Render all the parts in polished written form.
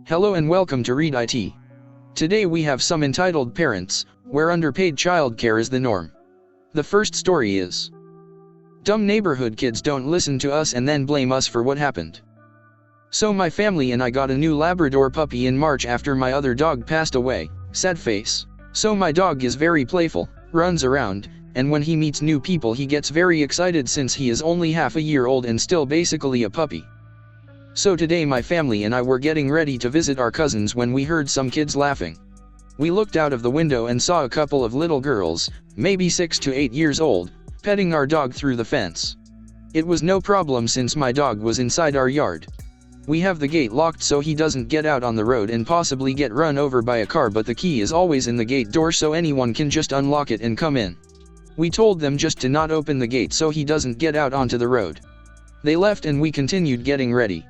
Hello and welcome to ReadIT. Today we have some entitled parents, where underpaid childcare is the norm. The first story is: dumb neighborhood kids don't listen to us and then blame us for what happened. So my family and I got a new Labrador puppy in March after my other dog passed away. Sad face. So my dog is very playful, runs around, and when he meets new people he gets very excited since he is only half a year old and still basically a puppy. So today my family and I were getting ready to visit our cousins when we heard some kids laughing. We looked out of the window and saw a couple of little girls, maybe 6 to 8 years old, petting our dog through the fence. It was no problem since my dog was inside our yard. We have the gate locked so he doesn't get out on the road and possibly get run over by a car, but the key is always in the gate door so anyone can just unlock it and come in. We told them just to not open the gate so he doesn't get out onto the road. They left and we continued getting ready.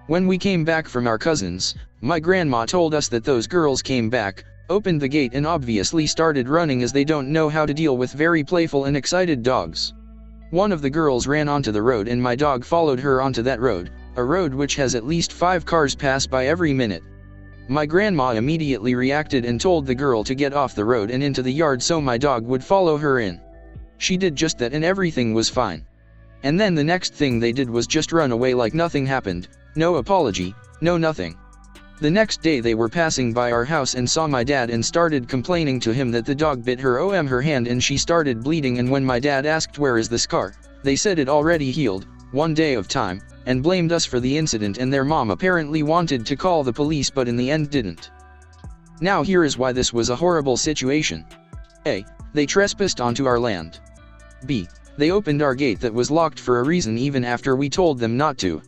When we came back from our cousins, my grandma told us that those girls came back, opened the gate and obviously started running as they don't know how to deal with very playful and excited dogs. One of the girls ran onto the road and my dog followed her onto that road, a road which has at least 5 cars pass by every minute. My grandma immediately reacted and told the girl to get off the road and into the yard so my dog would follow her in. She did just that and everything was fine. And then the next thing they did was just run away like nothing happened, no apology, no nothing. The next day they were passing by our house and saw my dad and started complaining to him that the dog bit her hand and she started bleeding, and when my dad asked where is the scar, they said it already healed, 1 day of time, and blamed us for the incident, and their mom apparently wanted to call the police but in the end didn't. Now here is why this was a horrible situation. A. They trespassed onto our land. B. They opened our gate that was locked for a reason even after we told them not to.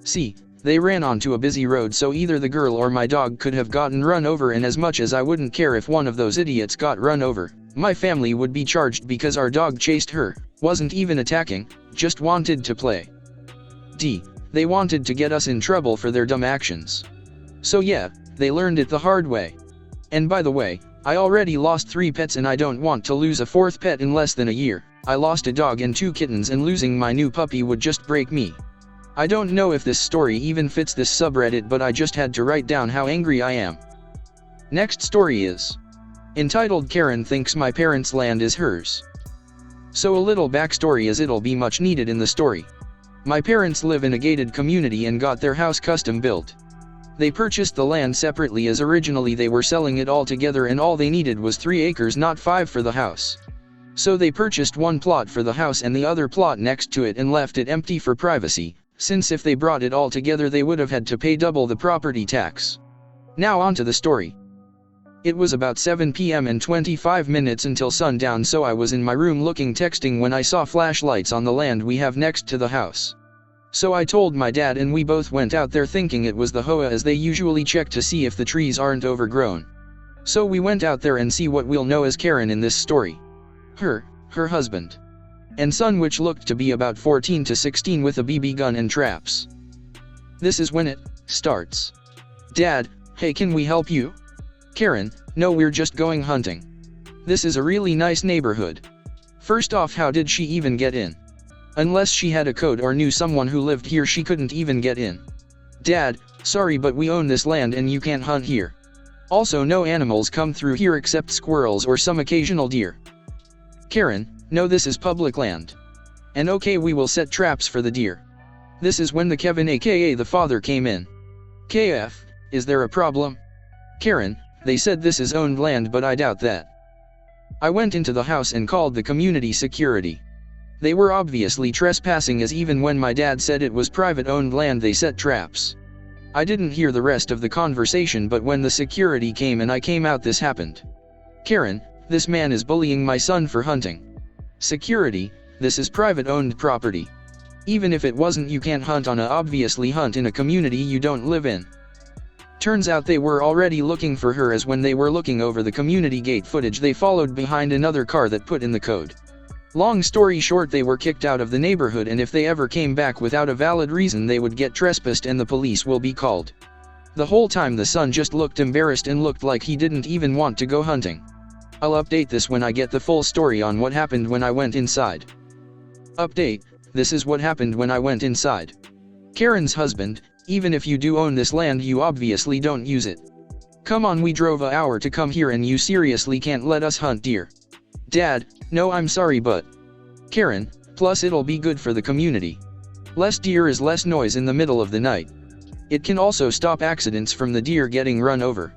C. They ran onto a busy road so either the girl or my dog could have gotten run over, and as much as I wouldn't care if one of those idiots got run over, my family would be charged because our dog chased her, wasn't even attacking, just wanted to play. D. They wanted to get us in trouble for their dumb actions. So yeah, they learned it the hard way. And by the way, I already lost 3 pets and I don't want to lose a 4th pet in less than a year. I lost a dog and 2 kittens and losing my new puppy would just break me. I don't know if this story even fits this subreddit, but I just had to write down how angry I am. Next story is entitled Karen Thinks My Parents' Land is Hers. So a little backstory as it'll be much needed in the story. My parents live in a gated community and got their house custom built. They purchased the land separately as originally they were selling it all together and all they needed was 3 acres, not 5 for the house. So they purchased 1 plot for the house and the other plot next to it and left it empty for privacy, since if they brought it all together they would have had to pay double the property tax. Now on to the story. It was about 7 p.m. and 25 minutes until sundown, so I was in my room texting when I saw flashlights on the land we have next to the house. So I told my dad and we both went out there thinking it was the HOA, as they usually check to see if the trees aren't overgrown. So we went out there and see what we'll know as Karen in this story. Her husband, and son, which looked to be about 14 to 16 with a BB gun and traps. This is when it starts. Dad, hey, can we help you? Karen, no, we're just going hunting. This is a really nice neighborhood. First off, how did she even get in? Unless she had a code or knew someone who lived here, she couldn't even get in. Dad, sorry, but we own this land and you can't hunt here. Also, no animals come through here except squirrels or some occasional deer. Karen, no, this is public land. And okay, we will set traps for the deer. This is when the Kevin aka the father came in. KF, is there a problem? Karen, they said this is owned land but I doubt that. I went into the house and called the community security. They were obviously trespassing, as even when my dad said it was private owned land they set traps. I didn't hear the rest of the conversation, but when the security came and I came out, this happened. Karen, this man is bullying my son for hunting. Security, this is private owned property. Even if it wasn't, you can't hunt on obviously hunt in a community you don't live in. Turns out they were already looking for her, as when they were looking over the community gate footage they followed behind another car that put in the code. Long story short, they were kicked out of the neighborhood, and if they ever came back without a valid reason they would get trespassed and the police will be called. The whole time the son just looked embarrassed and looked like he didn't even want to go hunting. I'll update this when I get the full story on what happened when I went inside. Update, this is what happened when I went inside. Karen's husband, Even if you do own this land, you obviously don't use it. Come on, we drove an hour to come here and you seriously can't let us hunt deer. Dad, no, I'm sorry, but Karen, plus it'll be good for the community. Less deer is less noise in the middle of the night. It can also stop accidents from the deer getting run over.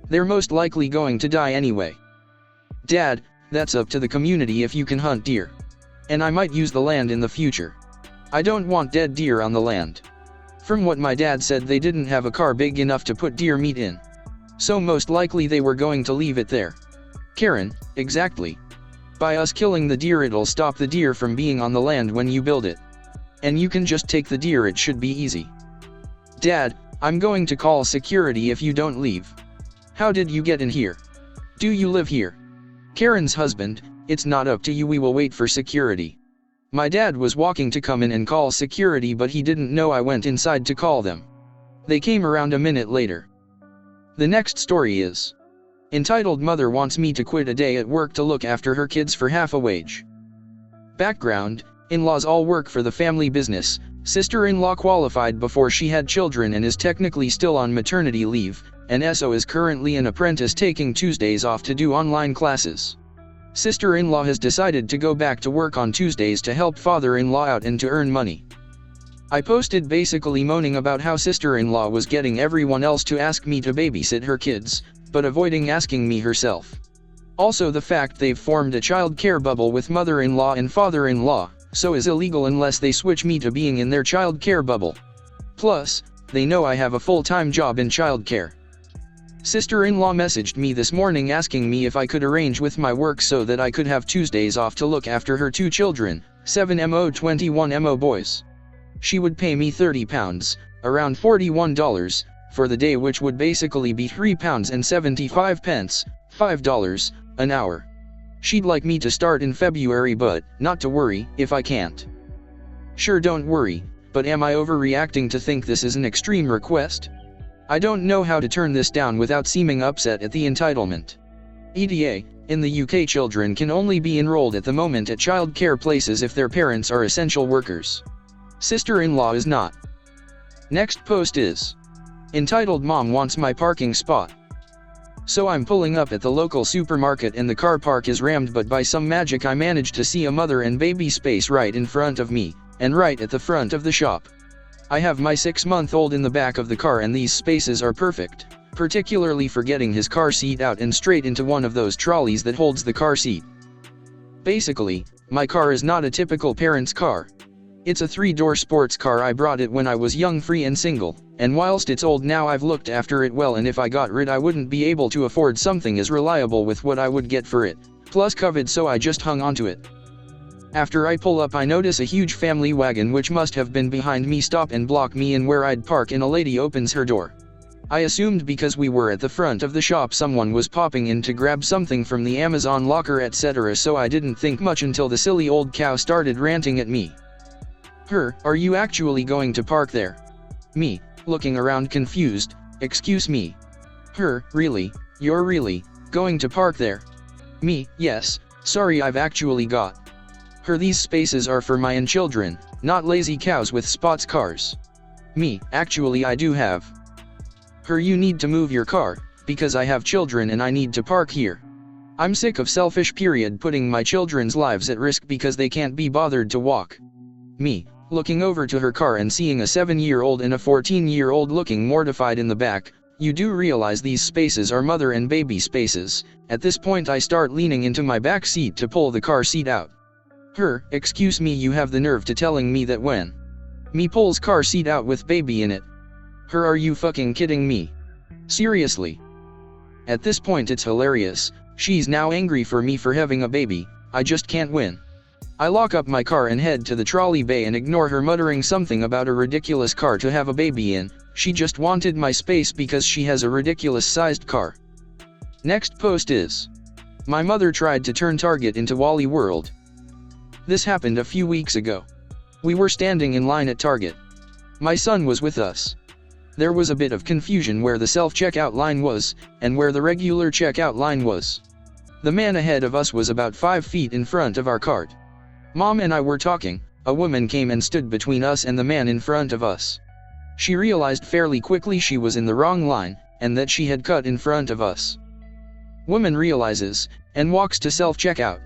They're most likely going to die anyway. Dad, that's up to the community if you can hunt deer. And I might use the land in the future. I don't want dead deer on the land. From what my dad said, they didn't have a car big enough to put deer meat in. So most likely they were going to leave it there. Karen, exactly. By us killing the deer, it'll stop the deer from being on the land when you build it. And you can just take the deer, it should be easy. Dad, I'm going to call security if you don't leave. How did you get in here? Do you live here? Karen's husband, it's not up to you, we will wait for security. My dad was walking to come in and call security, but he didn't know I went inside to call them. They came around a minute later. The next story is entitled Mother Wants Me to Quit a Day at Work to Look After Her Kids for Half a Wage. Background: in-laws all work for the family business. Sister-in-law qualified before she had children and is technically still on maternity leave, and SO is currently an apprentice taking Tuesdays off to do online classes. Sister-in-law has decided to go back to work on Tuesdays to help father-in-law out and to earn money. I posted basically moaning about how sister-in-law was getting everyone else to ask me to babysit her kids, but avoiding asking me herself. Also, the fact they've formed a child care bubble with mother-in-law and father-in-law, so is illegal unless they switch me to being in their child care bubble. Plus, they know I have a full-time job in child care. Sister-in-law messaged me this morning asking me if I could arrange with my work so that I could have Tuesdays off to look after her 2 children, 7mo 21mo boys. She would pay me £30, around $41, for the day, which would basically be £3.75, $5, an hour. She'd like me to start in February, but not to worry if I can't. Sure, don't worry, but am I overreacting to think this is an extreme request? I don't know how to turn this down without seeming upset at the entitlement. ETA, in the UK, children can only be enrolled at the moment at child care places if their parents are essential workers. Sister-in-law is not. Next post is entitled Mom Wants My Parking Spot. So I'm pulling up at the local supermarket and the car park is rammed, but by some magic I managed to see a mother and baby space right in front of me, and right at the front of the shop. I have my 6-month-old in the back of the car and these spaces are perfect, particularly for getting his car seat out and straight into one of those trolleys that holds the car seat. Basically, my car is not a typical parent's car. It's a 3-door sports car. I brought it when I was young, free and single, and whilst it's old now, I've looked after it well, and if I got rid I wouldn't be able to afford something as reliable with what I would get for it, plus covered, so I just hung onto it. After I pull up I notice a huge family wagon which must have been behind me stop and block me in where I'd park, and a lady opens her door. I assumed because we were at the front of the shop someone was popping in to grab something from the Amazon locker etc, so I didn't think much until the silly old cow started ranting at me. Her, are you actually going to park there? Me, looking around confused, excuse me. Her, really, you're really going to park there? Me, yes, sorry, I've actually got. Her, these spaces are for my own children, not lazy cows with spots cars. Me, actually I do have. Her, you need to move your car, because I have children and I need to park here. I'm sick of selfish putting my children's lives at risk because they can't be bothered to walk. Me, looking over to her car and seeing a 7-year-old and a 14-year-old looking mortified in the back, you do realize these spaces are mother and baby spaces. At this point I start leaning into my back seat to pull the car seat out. Her, excuse me, you have the nerve to telling me that when me pulls car seat out with baby in it. Her, are you fucking kidding me? Seriously? At this point it's hilarious, she's now angry for me for having a baby, I just can't win. I lock up my car and head to the trolley bay and ignore her muttering something about a ridiculous car to have a baby in. She just wanted my space because she has a ridiculous sized car. Next post is my mother tried to turn Target into Wally World. This happened a few weeks ago. We were standing in line at Target. My son was with us. There was a bit of confusion where the self-checkout line was, and where the regular checkout line was. The man ahead of us was about 5 feet in front of our cart. Mom and I were talking, a woman came and stood between us and the man in front of us. She realized fairly quickly she was in the wrong line, and that she had cut in front of us. Woman realizes, and walks to self-checkout.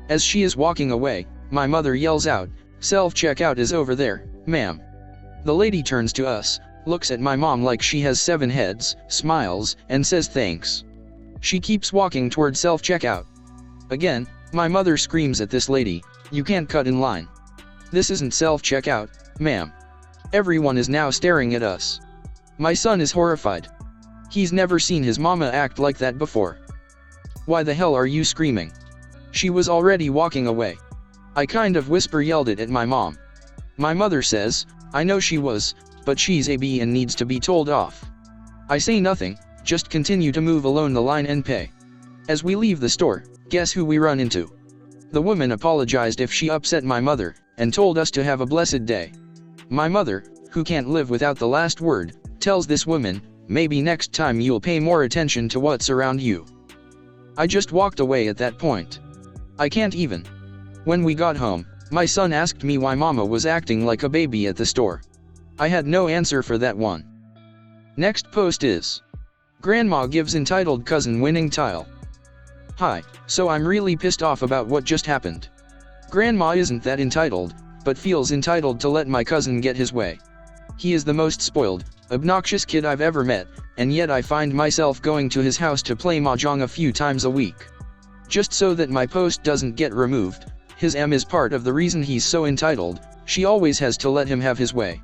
As she is walking away, my mother yells out, "Self-checkout is over there, ma'am." The lady turns to us, looks at my mom like she has 7 heads, smiles, and says thanks. She keeps walking toward self-checkout. Again, my mother screams at this lady, "You can't cut in line. This isn't self-checkout, ma'am." Everyone is now staring at us. My son is horrified. He's never seen his mama act like that before. "Why the hell are you screaming?" She was already walking away. I kind of yelled it at my mom. My mother says, "I know she was, but she's a B and needs to be told off." I say nothing, just continue to move along the line and pay. As we leave the store, guess who we run into? The woman apologized if she upset my mother, and told us to have a blessed day. My mother, who can't live without the last word, tells this woman, "Maybe next time you'll pay more attention to what's around you." I just walked away at that point. I can't even. When we got home, my son asked me why mama was acting like a baby at the store. I had no answer for that one. Next post is, Grandma gives entitled cousin winning tile. Hi, so I'm really pissed off about what just happened. Grandma isn't that entitled, but feels entitled to let my cousin get his way. He is the most spoiled, obnoxious kid I've ever met, and yet I find myself going to his house to play mahjong a few times a week. Just so that my post doesn't get removed, his M is part of the reason he's so entitled. She always has to let him have his way.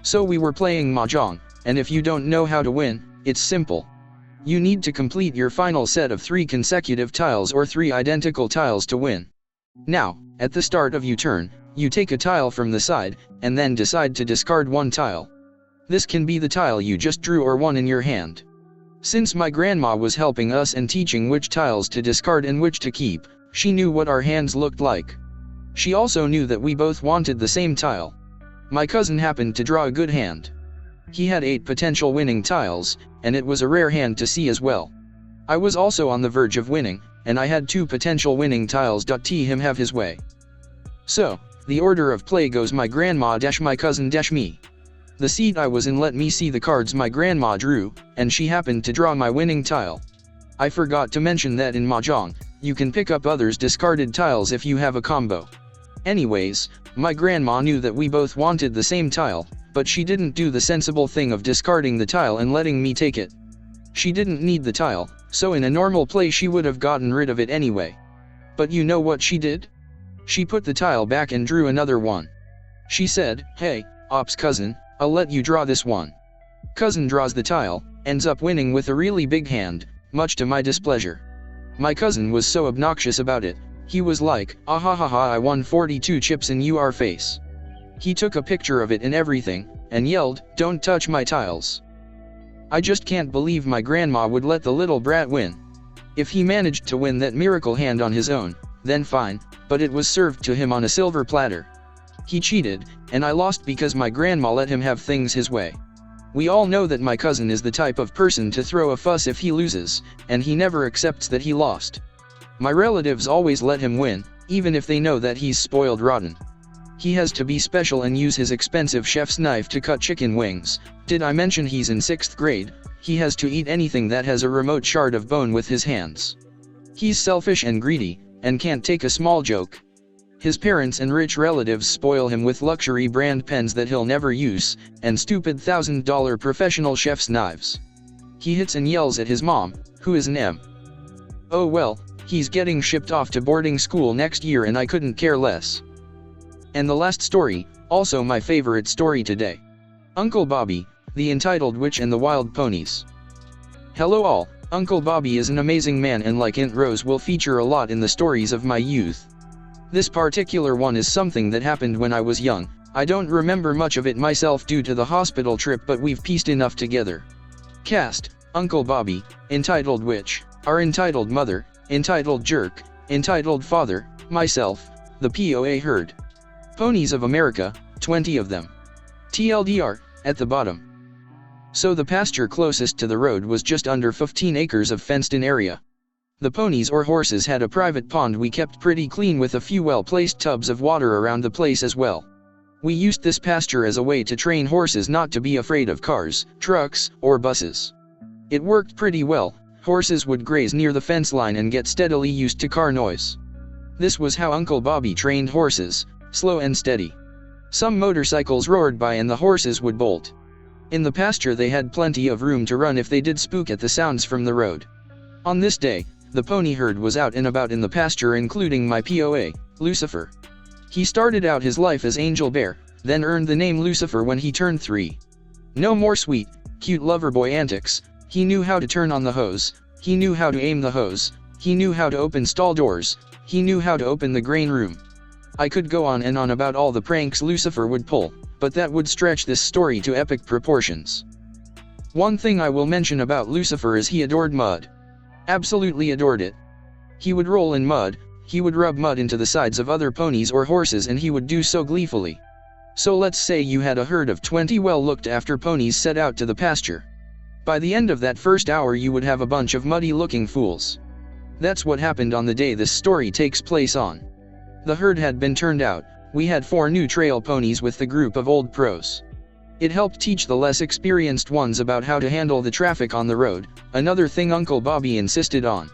So we were playing mahjong, and if you don't know how to win, it's simple. You need to complete your final set of 3 consecutive tiles or 3 identical tiles to win. Now, at the start of your turn, you take a tile from the side, and then decide to discard 1 tile. This can be the tile you just drew or one in your hand. Since my grandma was helping us and teaching which tiles to discard and which to keep, she knew what our hands looked like. She also knew that we both wanted the same tile. My cousin happened to draw a good hand. He had 8 potential winning tiles, and it was a rare hand to see as well. I was also on the verge of winning, and I had 2 potential winning tiles. T him have his way. So, the order of play goes my grandma - my cousin - me. The seat I was in let me see the cards my grandma drew, and she happened to draw my winning tile. I forgot to mention that in mahjong, you can pick up others' discarded tiles if you have a combo. Anyways, my grandma knew that we both wanted the same tile, but she didn't do the sensible thing of discarding the tile and letting me take it. She didn't need the tile, so in a normal play she would have gotten rid of it anyway. But you know what she did? She put the tile back and drew another one. She said, "Hey, ops cousin, I'll let you draw this one." Cousin draws the tile, ends up winning with a really big hand, much to my displeasure. My cousin was so obnoxious about it, he was like, "Ah ha ha ha, I won 42 chips in your face." He took a picture of it and everything, and yelled, "Don't touch my tiles." I just can't believe my grandma would let the little brat win. If he managed to win that miracle hand on his own, then fine, but it was served to him on a silver platter. He cheated, and I lost because my grandma let him have things his way. We all know that my cousin is the type of person to throw a fuss if he loses, and he never accepts that he lost. My relatives always let him win, even if they know that he's spoiled rotten. He has to be special and use his expensive chef's knife to cut chicken wings. Did I mention he's in 6th grade? He has to eat anything that has a remote shard of bone with his hands. He's selfish and greedy, and can't take a small joke. His parents and rich relatives spoil him with luxury brand pens that he'll never use, and stupid $1,000 professional chef's knives. He hits and yells at his mom, who is an M. Oh well, he's getting shipped off to boarding school next year and I couldn't care less. And the last story, also my favorite story today. Uncle Bobby, the Entitled Witch and the Wild Ponies. Hello all, Uncle Bobby is an amazing man and like Aunt Rose will feature a lot in the stories of my youth. This particular one is something that happened when I was young. I don't remember much of it myself due to the hospital trip, but we've pieced enough together. Cast: Uncle Bobby, Entitled Witch, our entitled mother, entitled jerk, entitled father, myself, the POA herd. Ponies of America, 20 of them. TLDR, at the bottom. So the pasture closest to the road was just under 15 acres of fenced-in area. The ponies or horses had a private pond we kept pretty clean with a few well-placed tubs of water around the place as well. We used this pasture as a way to train horses not to be afraid of cars, trucks, or buses. It worked pretty well. Horses would graze near the fence line and get steadily used to car noise. This was how Uncle Bobby trained horses, slow and steady. Some motorcycles roared by and the horses would bolt. In the pasture they had plenty of room to run if they did spook at the sounds from the road. On this day, the pony herd was out and about in the pasture, including my POA, Lucifer. He started out his life as Angel Bear, then earned the name Lucifer when he turned 3. No more sweet, cute loverboy antics. He knew how to turn on the hose, he knew how to aim the hose, he knew how to open stall doors, he knew how to open the grain room. I could go on and on about all the pranks Lucifer would pull, but that would stretch this story to epic proportions. One thing I will mention about Lucifer is he adored mud. Absolutely adored it. He would roll in mud, he would rub mud into the sides of other ponies or horses, and he would do so gleefully. So let's say you had a herd of 20 well-looked-after ponies set out to the pasture. By the end of that first hour you would have a bunch of muddy-looking fools. That's what happened on the day this story takes place on. The herd had been turned out. We had 4 new trail ponies with the group of old pros. It helped teach the less experienced ones about how to handle the traffic on the road, another thing Uncle Bobby insisted on.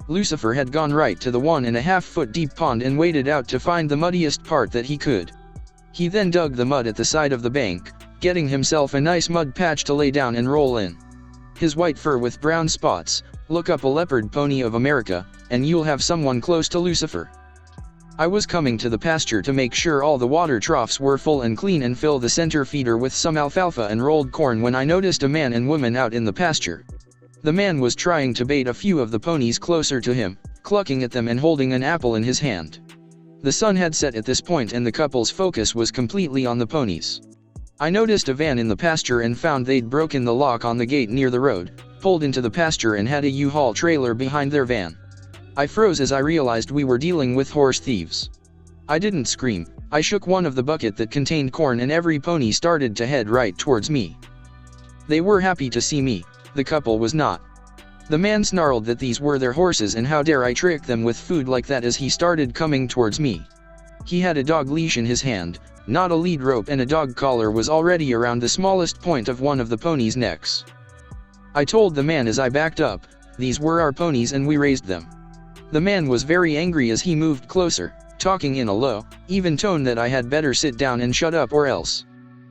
Lucifer had gone right to the 1.5-foot deep pond and waded out to find the muddiest part that he could. He then dug the mud at the side of the bank, getting himself a nice mud patch to lay down and roll in. His white fur with brown spots. Look up a leopard pony of America, and you'll have someone close to Lucifer. I was coming to the pasture to make sure all the water troughs were full and clean and fill the center feeder with some alfalfa and rolled corn when I noticed a man and woman out in the pasture. The man was trying to bait a few of the ponies closer to him, clucking at them and holding an apple in his hand. The sun had set at this point and the couple's focus was completely on the ponies. I noticed a van in the pasture and found they'd broken the lock on the gate near the road, pulled into the pasture and had a U-Haul trailer behind their van. I froze as I realized we were dealing with horse thieves. I didn't scream. I shook one of the bucket that contained corn and every pony started to head right towards me. They were happy to see me. The couple was not. The man snarled that these were their horses and how dare I trick them with food like that as he started coming towards me. He had a dog leash in his hand, not a lead rope, and a dog collar was already around the smallest point of one of the ponies' necks. I told the man as I backed up, these were our ponies and we raised them. The man was very angry as he moved closer, talking in a low, even tone that I had better sit down and shut up or else.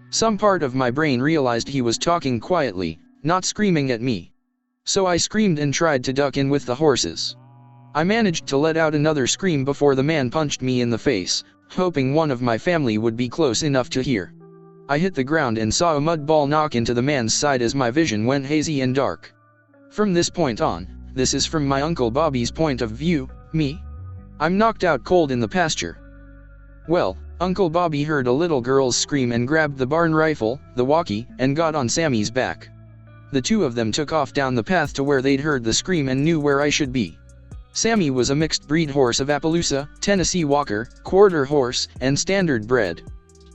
Some part of my brain realized he was talking quietly, not screaming at me. So I screamed and tried to duck in with the horses. I managed to let out another scream before the man punched me in the face, hoping one of my family would be close enough to hear. I hit the ground and saw a mud ball knock into the man's side as my vision went hazy and dark. From this point on, this is from my Uncle Bobby's point of view, me. I'm knocked out cold in the pasture. Well, Uncle Bobby heard a little girl's scream and grabbed the barn rifle, the walkie, and got on Sammy's back. The two of them took off down the path to where they'd heard the scream and knew where I should be. Sammy was a mixed breed horse of Appaloosa, Tennessee Walker, quarter horse, and standard bred.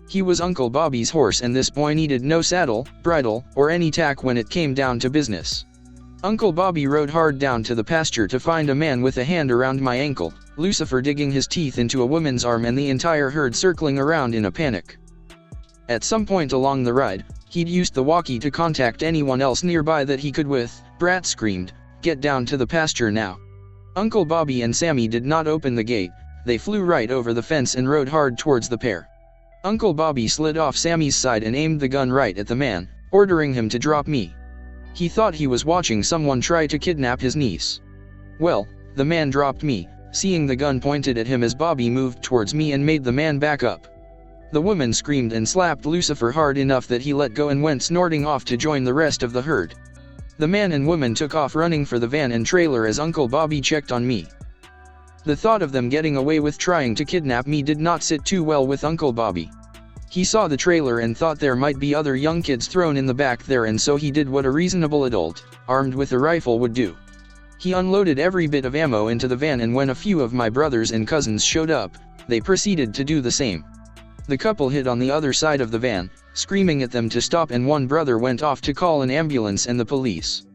He was Uncle Bobby's horse and this boy needed no saddle, bridle, or any tack when it came down to business. Uncle Bobby rode hard down to the pasture to find a man with a hand around my ankle, Lucifer digging his teeth into a woman's arm, and the entire herd circling around in a panic. At some point along the ride, he'd used the walkie to contact anyone else nearby that he could with. Brat screamed, "Get down to the pasture now." Uncle Bobby and Sammy did not open the gate. They flew right over the fence and rode hard towards the pair. Uncle Bobby slid off Sammy's side and aimed the gun right at the man, ordering him to drop me. He thought he was watching someone try to kidnap his niece. Well, the man dropped me, seeing the gun pointed at him as Bobby moved towards me and made the man back up. The woman screamed and slapped Lucifer hard enough that he let go and went snorting off to join the rest of the herd. The man and woman took off running for the van and trailer as Uncle Bobby checked on me. The thought of them getting away with trying to kidnap me did not sit too well with Uncle Bobby. He saw the trailer and thought there might be other young kids thrown in the back there, and so he did what a reasonable adult, armed with a rifle, would do. He unloaded every bit of ammo into the van, and when a few of my brothers and cousins showed up, they proceeded to do the same. The couple hid on the other side of the van, screaming at them to stop, and one brother went off to call an ambulance and the police.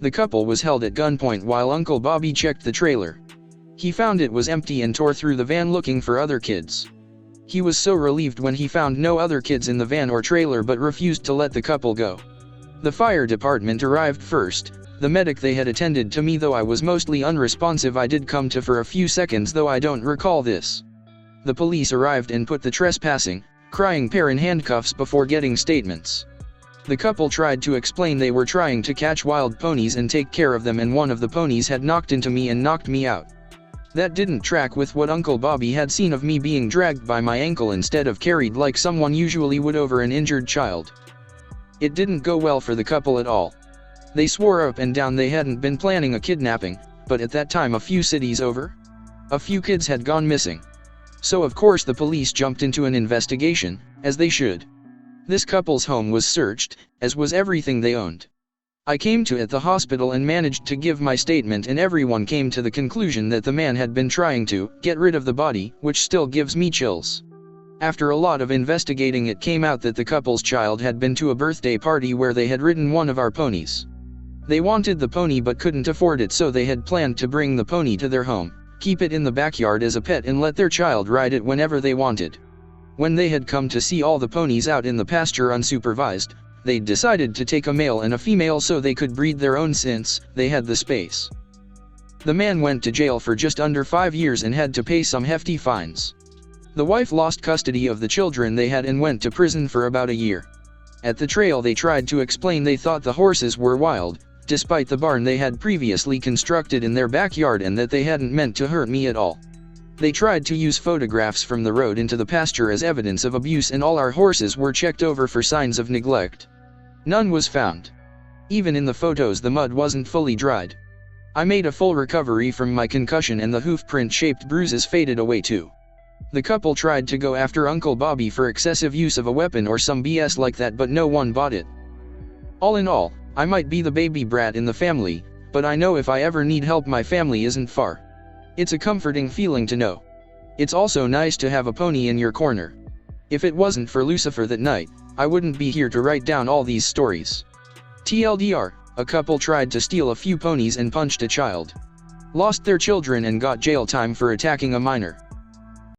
The couple was held at gunpoint while Uncle Bobby checked the trailer. He found it was empty and tore through the van looking for other kids. He was so relieved when he found no other kids in the van or trailer but refused to let the couple go. The fire department arrived first. The medic they had attended to me, though I was mostly unresponsive. I did come to for a few seconds, though I don't recall this. The police arrived and put the trespassing, crying pair in handcuffs before getting statements. The couple tried to explain they were trying to catch wild ponies and take care of them, and one of the ponies had knocked into me and knocked me out. That didn't track with what Uncle Bobby had seen of me being dragged by my ankle instead of carried like someone usually would over an injured child. It didn't go well for the couple at all. They swore up and down they hadn't been planning a kidnapping, but at that time a few cities over, a few kids had gone missing. So of course the police jumped into an investigation, as they should. This couple's home was searched, as was everything they owned. I came to at the hospital and managed to give my statement, and everyone came to the conclusion that the man had been trying to get rid of the body, which still gives me chills. After a lot of investigating, it came out that the couple's child had been to a birthday party where they had ridden one of our ponies. They wanted the pony but couldn't afford it, so they had planned to bring the pony to their home, keep it in the backyard as a pet, and let their child ride it whenever they wanted. When they had come to see all the ponies out in the pasture unsupervised, they decided to take a male and a female so they could breed their own since they had the space. The man went to jail for just under 5 years and had to pay some hefty fines. The wife lost custody of the children they had and went to prison for about a year. At the trail they tried to explain they thought the horses were wild, despite the barn they had previously constructed in their backyard, and that they hadn't meant to hurt me at all. They tried to use photographs from the road into the pasture as evidence of abuse, and all our horses were checked over for signs of neglect. None was found. Even in the photos the mud wasn't fully dried. I made a full recovery from my concussion and the hoof print shaped bruises faded away too. The couple tried to go after Uncle Bobby for excessive use of a weapon or some BS like that, but no one bought it. All in all, I might be the baby brat in the family, but I know if I ever need help my family isn't far. It's a comforting feeling to know. It's also nice to have a pony in your corner. If it wasn't for Lucifer that night, I wouldn't be here to write down all these stories. TLDR, a couple tried to steal a few ponies and punched a child. Lost their children and got jail time for attacking a minor.